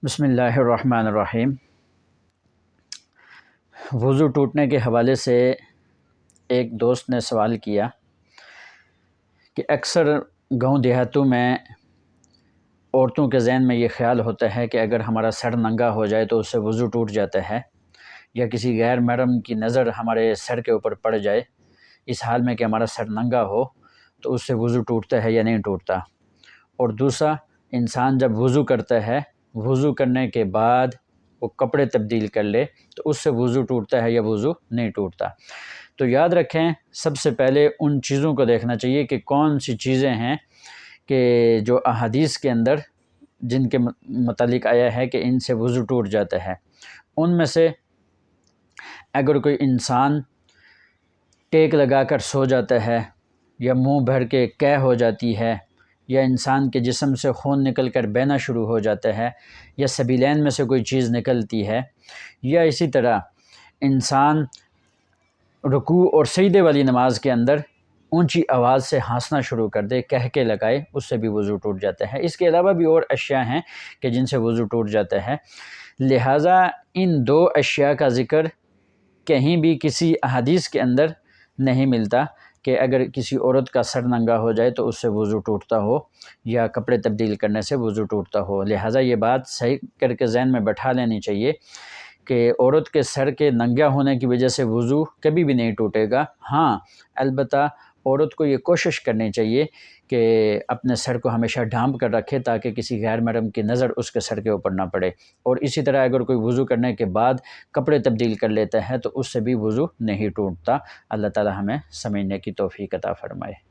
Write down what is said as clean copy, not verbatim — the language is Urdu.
بسم اللہ الرحمن الرحیم۔ وضو ٹوٹنے کے حوالے سے ایک دوست نے سوال کیا کہ اکثر گاؤں دیہاتوں میں عورتوں کے ذہن میں یہ خیال ہوتا ہے کہ اگر ہمارا سر ننگا ہو جائے تو اس سے وضو ٹوٹ جاتا ہے، یا کسی غیر محرم کی نظر ہمارے سر کے اوپر پڑ جائے اس حال میں کہ ہمارا سر ننگا ہو تو اس سے وضو ٹوٹتا ہے یا نہیں ٹوٹتا۔ اور دوسرا، انسان جب وضو کرتا ہے، وضو کرنے کے بعد وہ کپڑے تبدیل کر لے تو اس سے وضو ٹوٹتا ہے یا وضو نہیں ٹوٹتا۔ تو یاد رکھیں، سب سے پہلے ان چیزوں کو دیکھنا چاہیے کہ کون سی چیزیں ہیں کہ جو احادیث کے اندر جن کے متعلق آیا ہے کہ ان سے وضو ٹوٹ جاتا ہے۔ ان میں سے اگر کوئی انسان ٹیک لگا کر سو جاتا ہے، یا منہ بھر کے قے ہو جاتی ہے، یا انسان کے جسم سے خون نکل کر بہنا شروع ہو جاتا ہے، یا سبیلین میں سے کوئی چیز نکلتی ہے، یا اسی طرح انسان رکوع اور سجدے والی نماز کے اندر اونچی آواز سے ہنسنا شروع کر دے، کہہ کے لگائے، اس سے بھی وضو ٹوٹ جاتا ہے۔ اس کے علاوہ بھی اور اشیاء ہیں کہ جن سے وضو ٹوٹ جاتا ہے، لہٰذا ان دو اشیاء کا ذکر کہیں بھی کسی احادیث کے اندر نہیں ملتا کہ اگر کسی عورت کا سر ننگا ہو جائے تو اس سے وضو ٹوٹتا ہو، یا کپڑے تبدیل کرنے سے وضو ٹوٹتا ہو۔ لہٰذا یہ بات صحیح کر کے ذہن میں بٹھا لینی چاہیے کہ عورت کے سر کے ننگا ہونے کی وجہ سے وضو کبھی بھی نہیں ٹوٹے گا۔ ہاں، البتہ عورت کو یہ کوشش کرنی چاہیے کہ اپنے سر کو ہمیشہ ڈھانپ کر رکھے تاکہ کسی غیر محرم کی نظر اس کے سر کے اوپر نہ پڑے۔ اور اسی طرح اگر کوئی وضو کرنے کے بعد کپڑے تبدیل کر لیتا ہے تو اس سے بھی وضو نہیں ٹوٹتا۔ اللہ تعالی ہمیں سمجھنے کی توفیق عطا فرمائے۔